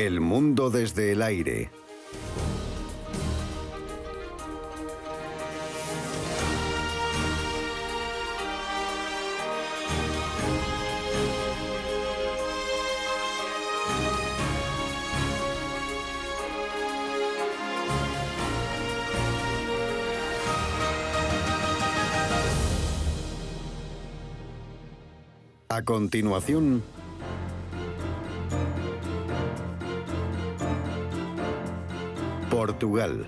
El mundo desde el aire. A continuación, Portugal.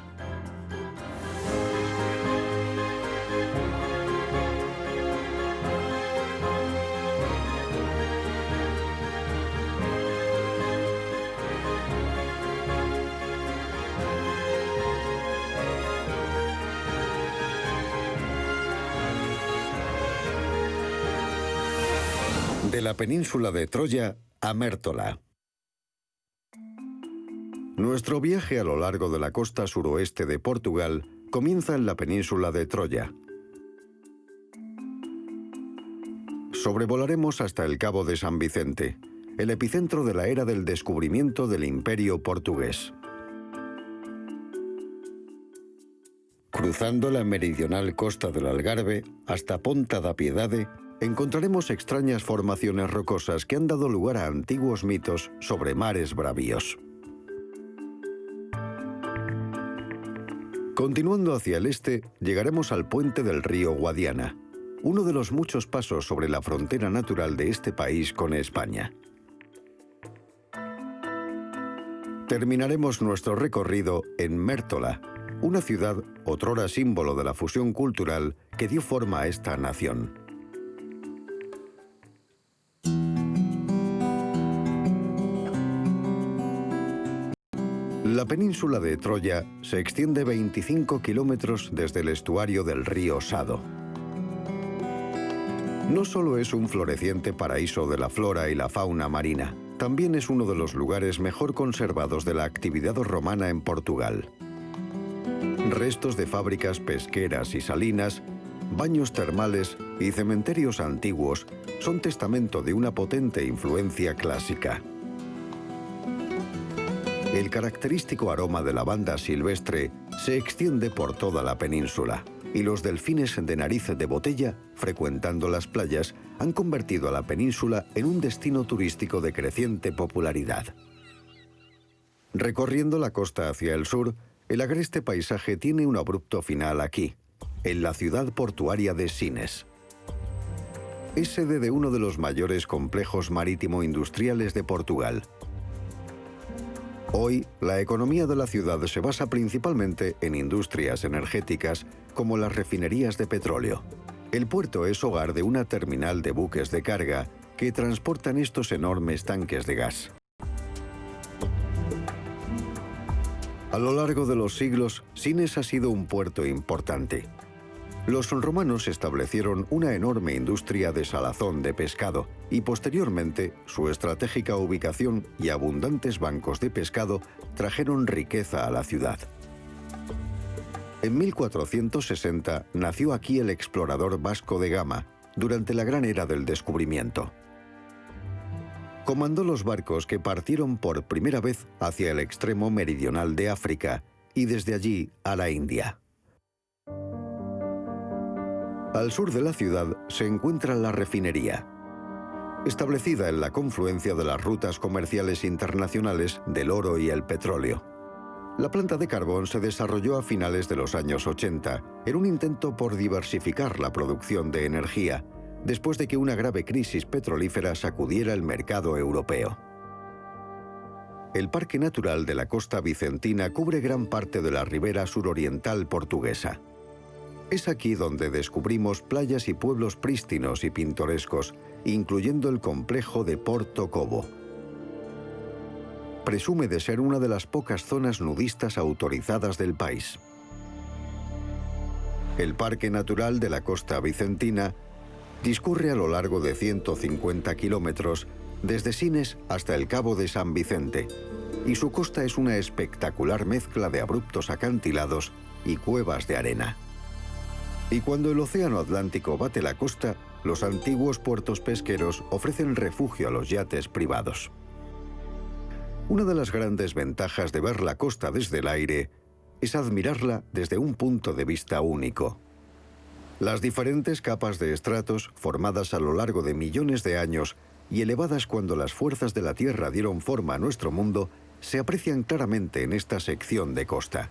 De la península de Troya a Mértola. Nuestro viaje a lo largo de la costa suroeste de Portugal comienza en la península de Troya. Sobrevolaremos hasta el Cabo de San Vicente, el epicentro de la era del descubrimiento del Imperio portugués. Cruzando la meridional costa del Algarve hasta Ponta da Piedade, encontraremos extrañas formaciones rocosas que han dado lugar a antiguos mitos sobre mares bravíos. Continuando hacia el este, llegaremos al puente del río Guadiana, uno de los muchos pasos sobre la frontera natural de este país con España. Terminaremos nuestro recorrido en Mértola, una ciudad otrora símbolo de la fusión cultural que dio forma a esta nación. La península de Troya se extiende 25 kilómetros desde el estuario del río Sado. No solo es un floreciente paraíso de la flora y la fauna marina, también es uno de los lugares mejor conservados de la actividad romana en Portugal. Restos de fábricas pesqueras y salinas, baños termales y cementerios antiguos son testamento de una potente influencia clásica. El característico aroma de lavanda silvestre se extiende por toda la península, y los delfines de nariz de botella, frecuentando las playas, han convertido a la península en un destino turístico de creciente popularidad. Recorriendo la costa hacia el sur, el agreste paisaje tiene un abrupto final aquí, en la ciudad portuaria de Sines. Es sede de uno de los mayores complejos marítimo-industriales de Portugal. Hoy, la economía de la ciudad se basa principalmente en industrias energéticas como las refinerías de petróleo. El puerto es hogar de una terminal de buques de carga que transportan estos enormes tanques de gas. A lo largo de los siglos, Sines ha sido un puerto importante. Los romanos establecieron una enorme industria de salazón de pescado y posteriormente su estratégica ubicación y abundantes bancos de pescado trajeron riqueza a la ciudad. En 1460 nació aquí el explorador Vasco de Gama durante la gran era del descubrimiento. Comandó los barcos que partieron por primera vez hacia el extremo meridional de África y desde allí a la India. Al sur de la ciudad se encuentra la refinería, establecida en la confluencia de las rutas comerciales internacionales del oro y el petróleo. La planta de carbón se desarrolló a finales de los años 80 en un intento por diversificar la producción de energía, después de que una grave crisis petrolífera sacudiera el mercado europeo. El Parque Natural de la Costa Vicentina cubre gran parte de la ribera suroriental portuguesa. Es aquí donde descubrimos playas y pueblos prístinos y pintorescos, incluyendo el complejo de Porto Cobo. Presume de ser una de las pocas zonas nudistas autorizadas del país. El Parque Natural de la Costa Vicentina discurre a lo largo de 150 kilómetros desde Sines hasta el Cabo de San Vicente, y su costa es una espectacular mezcla de abruptos acantilados y cuevas de arena. Y cuando el océano Atlántico bate la costa, los antiguos puertos pesqueros ofrecen refugio a los yates privados. Una de las grandes ventajas de ver la costa desde el aire es admirarla desde un punto de vista único. Las diferentes capas de estratos, formadas a lo largo de millones de años y elevadas cuando las fuerzas de la Tierra dieron forma a nuestro mundo, se aprecian claramente en esta sección de costa.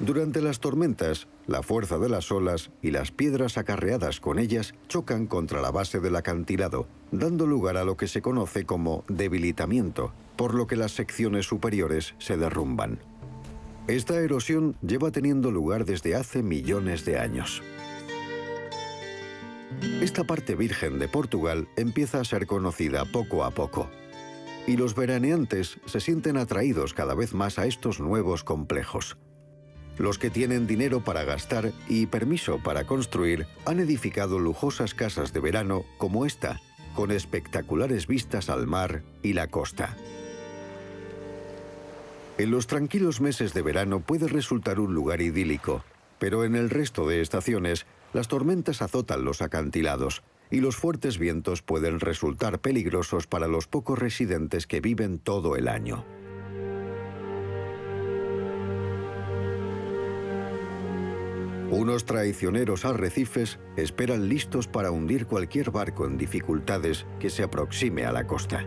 Durante las tormentas, la fuerza de las olas y las piedras acarreadas con ellas chocan contra la base del acantilado, dando lugar a lo que se conoce como debilitamiento, por lo que las secciones superiores se derrumban. Esta erosión lleva teniendo lugar desde hace millones de años. Esta parte virgen de Portugal empieza a ser conocida poco a poco, y los veraneantes se sienten atraídos cada vez más a estos nuevos complejos. Los que tienen dinero para gastar y permiso para construir han edificado lujosas casas de verano como esta, con espectaculares vistas al mar y la costa. En los tranquilos meses de verano puede resultar un lugar idílico, pero en el resto de estaciones las tormentas azotan los acantilados y los fuertes vientos pueden resultar peligrosos para los pocos residentes que viven todo el año. Unos traicioneros arrecifes esperan listos para hundir cualquier barco en dificultades que se aproxime a la costa.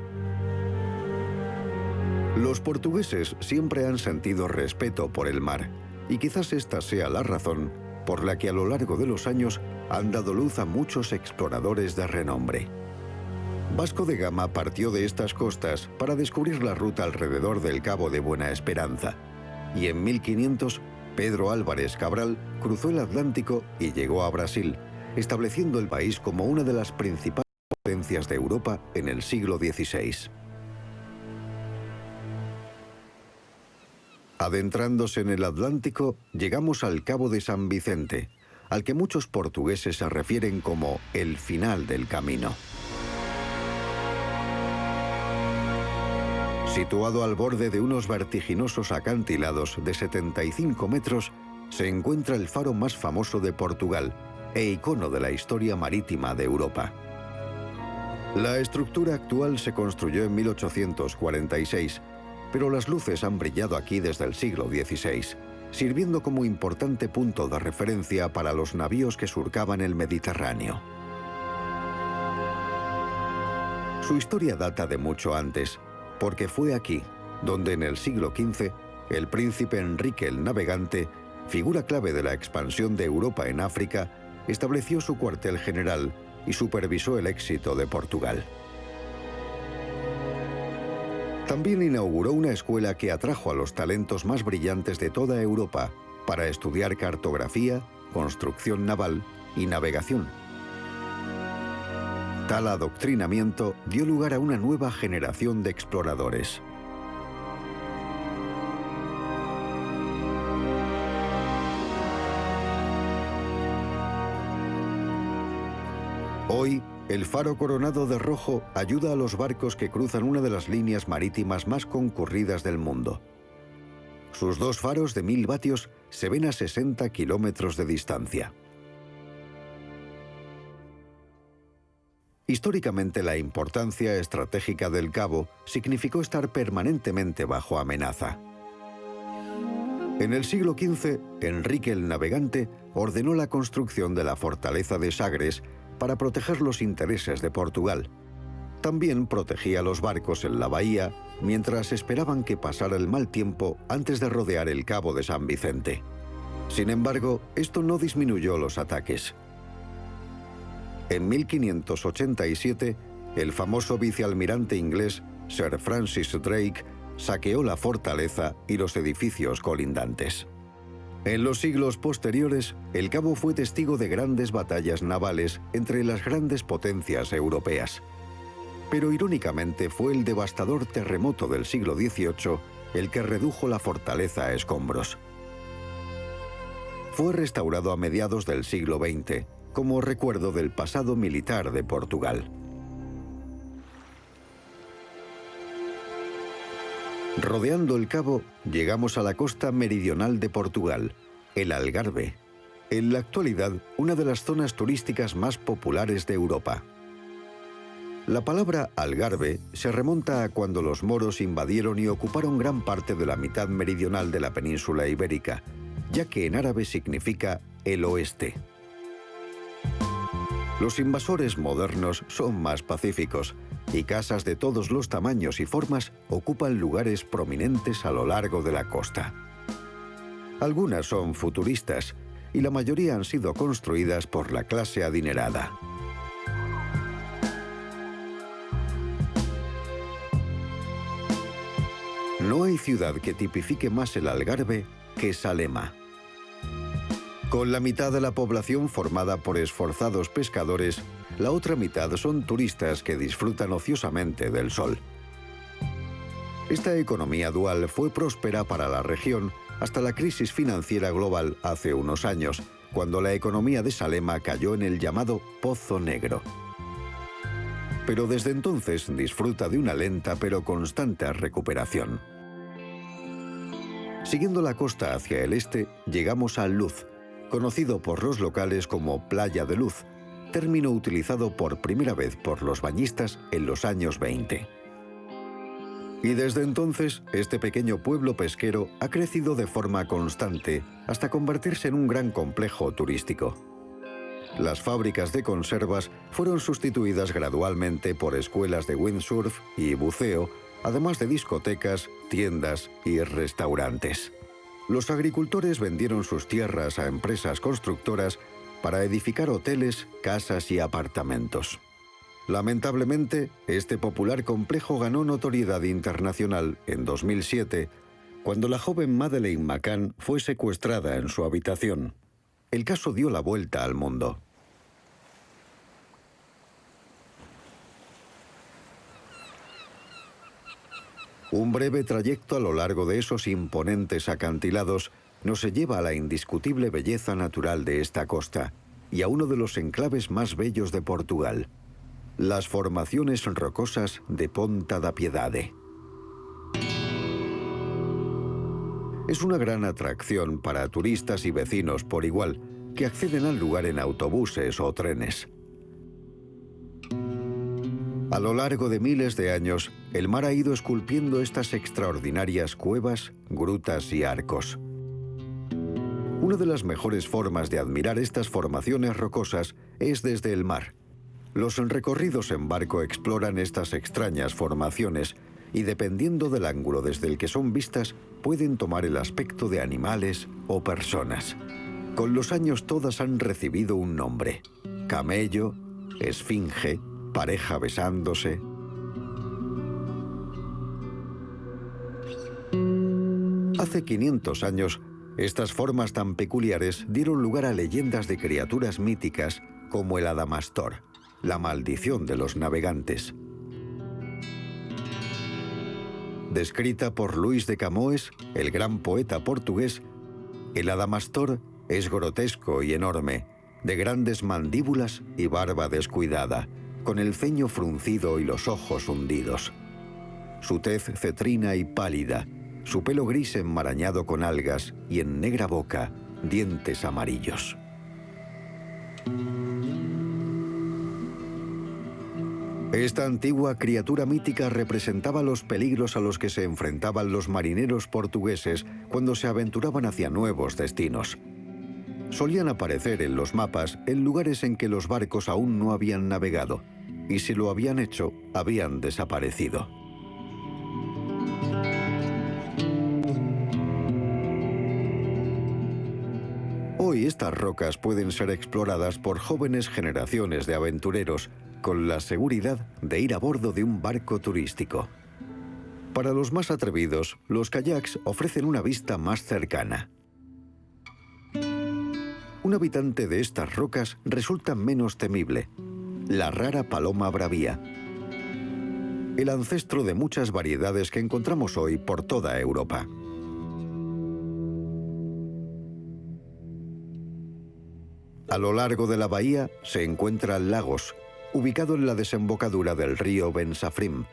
Los portugueses siempre han sentido respeto por el mar, y quizás esta sea la razón por la que a lo largo de los años han dado luz a muchos exploradores de renombre. Vasco de Gama partió de estas costas para descubrir la ruta alrededor del Cabo de Buena Esperanza, y en 1500 Pedro Álvarez Cabral cruzó el Atlántico y llegó a Brasil, estableciendo el país como una de las principales potencias de Europa en el siglo XVI. Adentrándose en el Atlántico, llegamos al Cabo de San Vicente, al que muchos portugueses se refieren como el final del camino. Situado al borde de unos vertiginosos acantilados de 75 metros, se encuentra el faro más famoso de Portugal e icono de la historia marítima de Europa. La estructura actual se construyó en 1846, pero las luces han brillado aquí desde el siglo XVI, sirviendo como importante punto de referencia para los navíos que surcaban el Mediterráneo. Su historia data de mucho antes, porque fue aquí donde en el siglo XV el príncipe Enrique el Navegante, figura clave de la expansión de Europa en África, estableció su cuartel general y supervisó el éxito de Portugal. También inauguró una escuela que atrajo a los talentos más brillantes de toda Europa para estudiar cartografía, construcción naval y navegación. Tal adoctrinamiento dio lugar a una nueva generación de exploradores. Hoy, el faro coronado de rojo ayuda a los barcos que cruzan una de las líneas marítimas más concurridas del mundo. Sus dos faros de 1000 vatios se ven a 60 kilómetros de distancia. Históricamente, la importancia estratégica del cabo significó estar permanentemente bajo amenaza. En el siglo XV, Enrique el Navegante ordenó la construcción de la fortaleza de Sagres para proteger los intereses de Portugal. También protegía los barcos en la bahía mientras esperaban que pasara el mal tiempo antes de rodear el Cabo de San Vicente. Sin embargo, esto no disminuyó los ataques. En 1587, el famoso vicealmirante inglés Sir Francis Drake saqueó la fortaleza y los edificios colindantes. En los siglos posteriores, el Cabo fue testigo de grandes batallas navales entre las grandes potencias europeas. Pero irónicamente fue el devastador terremoto del siglo XVIII el que redujo la fortaleza a escombros. Fue restaurado a mediados del siglo XX, como recuerdo del pasado militar de Portugal. Rodeando el cabo, llegamos a la costa meridional de Portugal, el Algarve, en la actualidad una de las zonas turísticas más populares de Europa. La palabra Algarve se remonta a cuando los moros invadieron y ocuparon gran parte de la mitad meridional de la península ibérica, ya que en árabe significa el oeste. Los invasores modernos son más pacíficos y casas de todos los tamaños y formas ocupan lugares prominentes a lo largo de la costa. Algunas son futuristas y la mayoría han sido construidas por la clase adinerada. No hay ciudad que tipifique más el Algarve que Salema. Con la mitad de la población formada por esforzados pescadores, la otra mitad son turistas que disfrutan ociosamente del sol. Esta economía dual fue próspera para la región hasta la crisis financiera global hace unos años, cuando la economía de Salema cayó en el llamado Pozo Negro. Pero desde entonces disfruta de una lenta pero constante recuperación. Siguiendo la costa hacia el este, llegamos a Luz, conocido por los locales como Playa de Luz, término utilizado por primera vez por los bañistas en los años 20. Y desde entonces, este pequeño pueblo pesquero ha crecido de forma constante hasta convertirse en un gran complejo turístico. Las fábricas de conservas fueron sustituidas gradualmente por escuelas de windsurf y buceo, además de discotecas, tiendas y restaurantes. Los agricultores vendieron sus tierras a empresas constructoras para edificar hoteles, casas y apartamentos. Lamentablemente, este popular complejo ganó notoriedad internacional en 2007, cuando la joven Madeleine McCann fue secuestrada en su habitación. El caso dio la vuelta al mundo. Un breve trayecto a lo largo de esos imponentes acantilados nos lleva a la indiscutible belleza natural de esta costa y a uno de los enclaves más bellos de Portugal, las formaciones rocosas de Ponta da Piedade. Es una gran atracción para turistas y vecinos por igual, que acceden al lugar en autobuses o trenes. A lo largo de miles de años, el mar ha ido esculpiendo estas extraordinarias cuevas, grutas y arcos. Una de las mejores formas de admirar estas formaciones rocosas es desde el mar. Los recorridos en barco exploran estas extrañas formaciones y, dependiendo del ángulo desde el que son vistas, pueden tomar el aspecto de animales o personas. Con los años todas han recibido un nombre: camello, esfinge, pareja besándose. Hace 500 años, estas formas tan peculiares dieron lugar a leyendas de criaturas míticas como el Adamastor, la maldición de los navegantes. Descrita por Luís de Camões, el gran poeta portugués, el Adamastor es grotesco y enorme, de grandes mandíbulas y barba descuidada, con el ceño fruncido y los ojos hundidos. Su tez cetrina y pálida, su pelo gris enmarañado con algas y en negra boca, dientes amarillos. Esta antigua criatura mítica representaba los peligros a los que se enfrentaban los marineros portugueses cuando se aventuraban hacia nuevos destinos. Solían aparecer en los mapas en lugares en que los barcos aún no habían navegado, y si lo habían hecho, habían desaparecido. Hoy estas rocas pueden ser exploradas por jóvenes generaciones de aventureros, con la seguridad de ir a bordo de un barco turístico. Para los más atrevidos, los kayaks ofrecen una vista más cercana. Un habitante de estas rocas resulta menos temible: la rara paloma bravía, el ancestro de muchas variedades que encontramos hoy por toda Europa. A lo largo de la bahía se encuentran Lagos, ubicado en la desembocadura del río Bensafrim,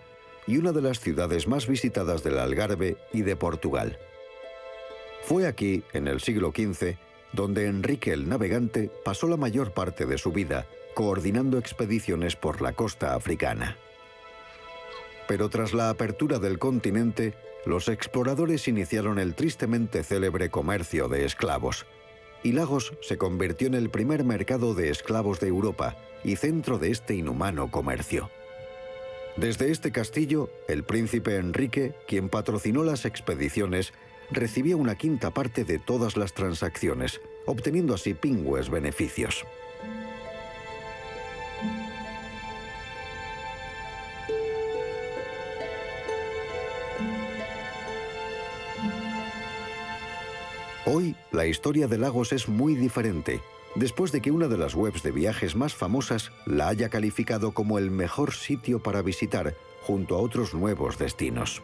y una de las ciudades más visitadas del Algarve y de Portugal. Fue aquí, en el siglo XV, donde Enrique el Navegante pasó la mayor parte de su vida coordinando expediciones por la costa africana. Pero tras la apertura del continente, los exploradores iniciaron el tristemente célebre comercio de esclavos, y Lagos se convirtió en el primer mercado de esclavos de Europa y centro de este inhumano comercio. Desde este castillo, el príncipe Enrique, quien patrocinó las expediciones, recibía una quinta parte de todas las transacciones, obteniendo así pingües beneficios. Hoy, la historia de Lagos es muy diferente, después de que una de las webs de viajes más famosas la haya calificado como el mejor sitio para visitar, junto a otros nuevos destinos.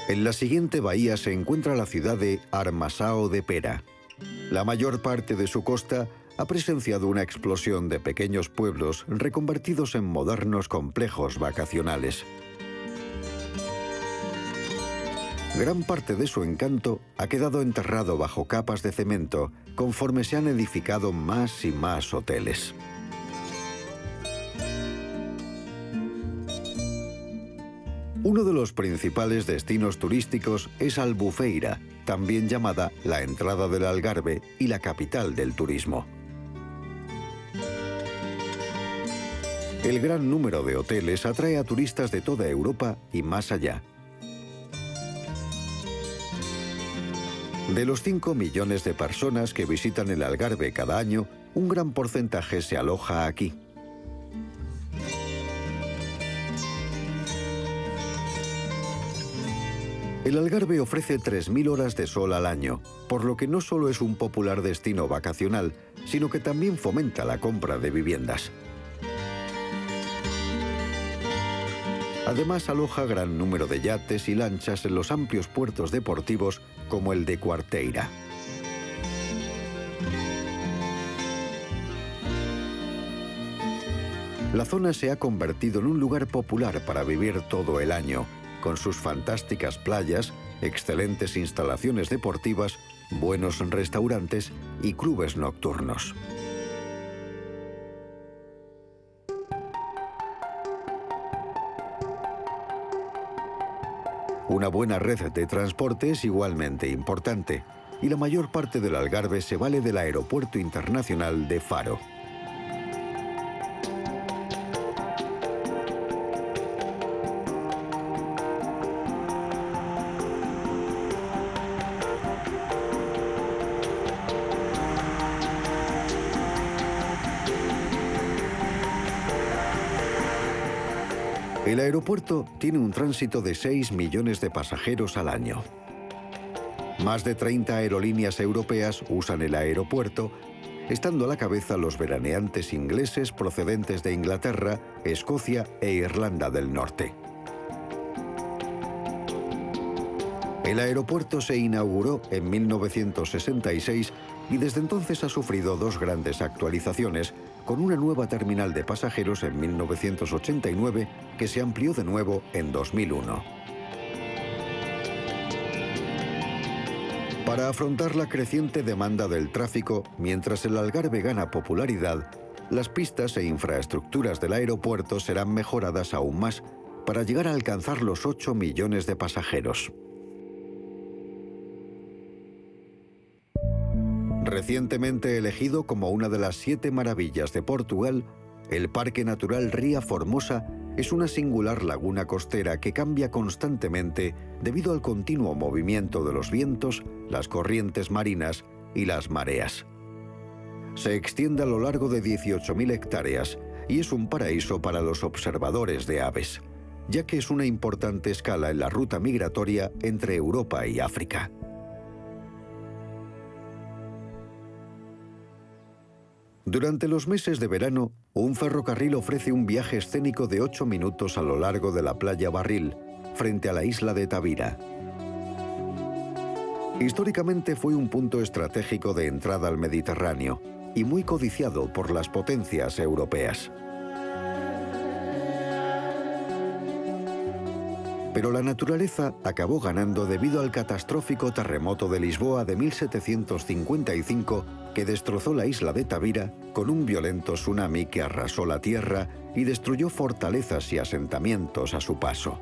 En la siguiente bahía se encuentra la ciudad de Armasao de Pera. La mayor parte de su costa ha presenciado una explosión de pequeños pueblos reconvertidos en modernos complejos vacacionales. Gran parte de su encanto ha quedado enterrado bajo capas de cemento conforme se han edificado más y más hoteles. Uno de los principales destinos turísticos es Albufeira, también llamada la entrada del Algarve y la capital del turismo. El gran número de hoteles atrae a turistas de toda Europa y más allá. De los 5 millones de personas que visitan el Algarve cada año, un gran porcentaje se aloja aquí. El Algarve ofrece 3.000 horas de sol al año, por lo que no solo es un popular destino vacacional, sino que también fomenta la compra de viviendas. Además, aloja gran número de yates y lanchas en los amplios puertos deportivos como el de Quarteira. La zona se ha convertido en un lugar popular para vivir todo el año, con sus fantásticas playas, excelentes instalaciones deportivas, buenos restaurantes y clubes nocturnos. Una buena red de transporte es igualmente importante, y la mayor parte del Algarve se vale del Aeropuerto Internacional de Faro. El aeropuerto tiene un tránsito de 6 millones de pasajeros al año. Más de 30 aerolíneas europeas usan el aeropuerto, estando a la cabeza los veraneantes ingleses procedentes de Inglaterra, Escocia e Irlanda del Norte. El aeropuerto se inauguró en 1966 y desde entonces ha sufrido 2 grandes actualizaciones, con una nueva terminal de pasajeros en 1989 que se amplió de nuevo en 2001. Para afrontar la creciente demanda del tráfico, mientras el Algarve gana popularidad, las pistas e infraestructuras del aeropuerto serán mejoradas aún más para llegar a alcanzar los 8 millones de pasajeros. Recientemente elegido como una de las 7 maravillas de Portugal, el Parque Natural Ría Formosa es una singular laguna costera que cambia constantemente debido al continuo movimiento de los vientos, las corrientes marinas y las mareas. Se extiende a lo largo de 18.000 hectáreas y es un paraíso para los observadores de aves, ya que es una importante escala en la ruta migratoria entre Europa y África. Durante los meses de verano, un ferrocarril ofrece un viaje escénico de 8 minutos a lo largo de la playa Barril, frente a la isla de Tavira. Históricamente fue un punto estratégico de entrada al Mediterráneo y muy codiciado por las potencias europeas. Pero la naturaleza acabó ganando debido al catastrófico terremoto de Lisboa de 1755 que destrozó la isla de Tavira con un violento tsunami que arrasó la tierra y destruyó fortalezas y asentamientos a su paso.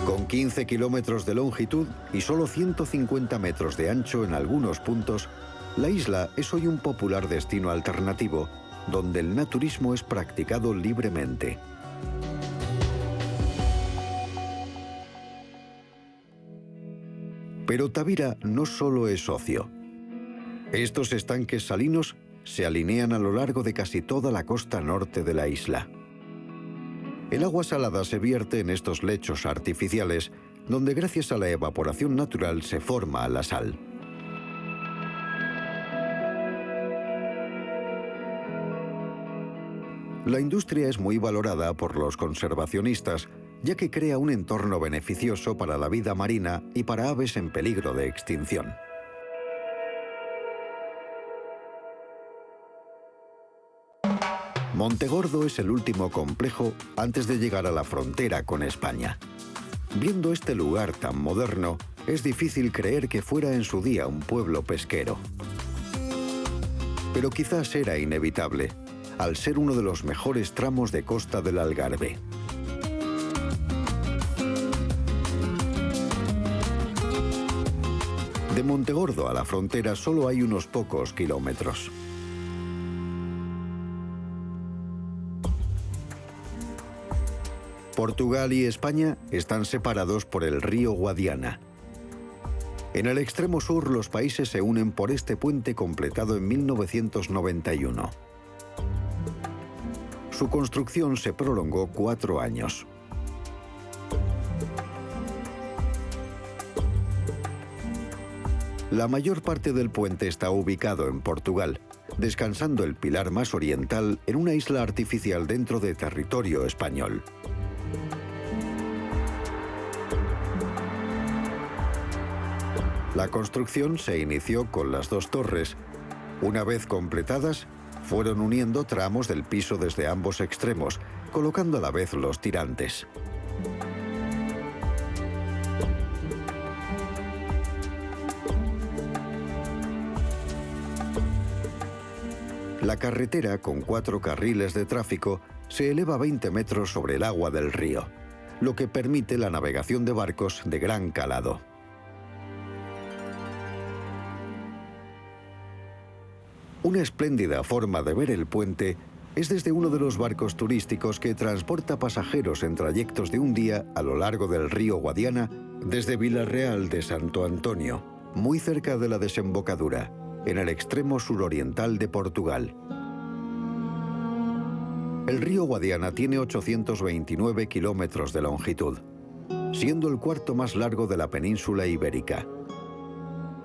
Con 15 kilómetros de longitud y solo 150 metros de ancho en algunos puntos, la isla es hoy un popular destino alternativo, donde el naturismo es practicado libremente. Pero Tavira no solo es ocio. Estos estanques salinos se alinean a lo largo de casi toda la costa norte de la isla. El agua salada se vierte en estos lechos artificiales, donde gracias a la evaporación natural se forma la sal. La industria es muy valorada por los conservacionistas, ya que crea un entorno beneficioso para la vida marina y para aves en peligro de extinción. Montegordo es el último complejo antes de llegar a la frontera con España. Viendo este lugar tan moderno, es difícil creer que fuera en su día un pueblo pesquero. Pero quizás era inevitable, al ser uno de los mejores tramos de costa del Algarve. De Montegordo a la frontera solo hay unos pocos kilómetros. Portugal y España están separados por el río Guadiana. En el extremo sur los países se unen por este puente completado en 1991. Su construcción se prolongó 4 años. La mayor parte del puente está ubicado en Portugal, descansando el pilar más oriental en una isla artificial dentro de territorio español. La construcción se inició con las 2 torres. Una vez completadas, fueron uniendo tramos del piso desde ambos extremos, colocando a la vez los tirantes. La carretera, con 4 carriles de tráfico, se eleva 20 metros sobre el agua del río, lo que permite la navegación de barcos de gran calado. Una espléndida forma de ver el puente es desde uno de los barcos turísticos que transporta pasajeros en trayectos de un día a lo largo del río Guadiana desde Vilarreal de Santo Antonio, muy cerca de la desembocadura, en el extremo suroriental de Portugal. El río Guadiana tiene 829 kilómetros de longitud, siendo el 4º más largo de la península ibérica.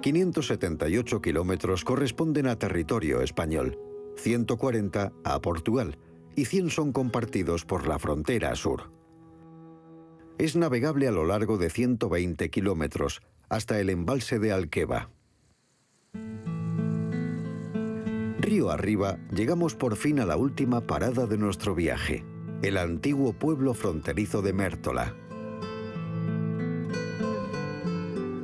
578 kilómetros corresponden a territorio español, 140 a Portugal y 100 son compartidos por la frontera sur. Es navegable a lo largo de 120 kilómetros hasta el embalse de Alqueva. Río arriba, llegamos por fin a la última parada de nuestro viaje, el antiguo pueblo fronterizo de Mértola.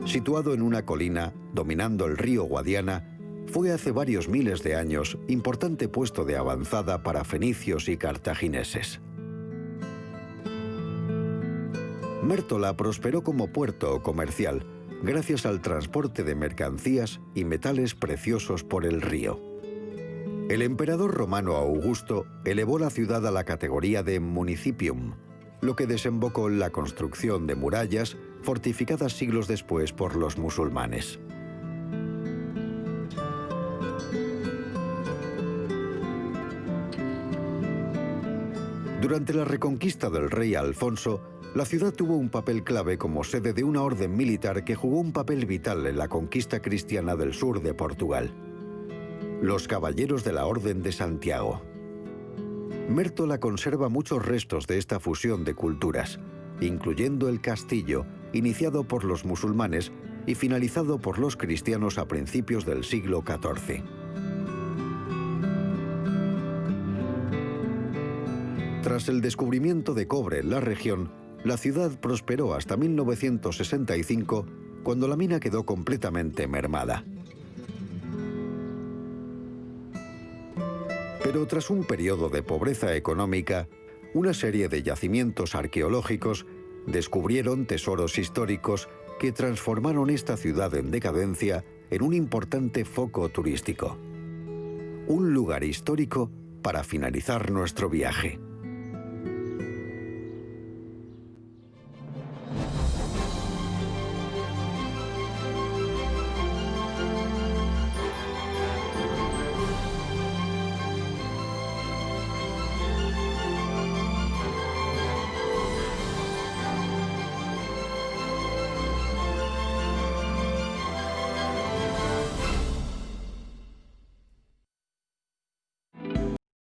Situado en una colina, dominando el río Guadiana, fue hace varios miles de años importante puesto de avanzada para fenicios y cartagineses. Mértola prosperó como puerto comercial, gracias al transporte de mercancías y metales preciosos por el río. El emperador romano Augusto elevó la ciudad a la categoría de municipium, lo que desembocó en la construcción de murallas fortificadas siglos después por los musulmanes. Durante la reconquista del rey Alfonso, la ciudad tuvo un papel clave como sede de una orden militar que jugó un papel vital en la conquista cristiana del sur de Portugal: los Caballeros de la Orden de Santiago. Mértola conserva muchos restos de esta fusión de culturas, incluyendo el castillo, iniciado por los musulmanes y finalizado por los cristianos a principios del siglo XIV. Tras el descubrimiento de cobre en la región, la ciudad prosperó hasta 1965, cuando la mina quedó completamente mermada. Pero tras un periodo de pobreza económica, una serie de yacimientos arqueológicos descubrieron tesoros históricos que transformaron esta ciudad en decadencia en un importante foco turístico. Un lugar histórico para finalizar nuestro viaje.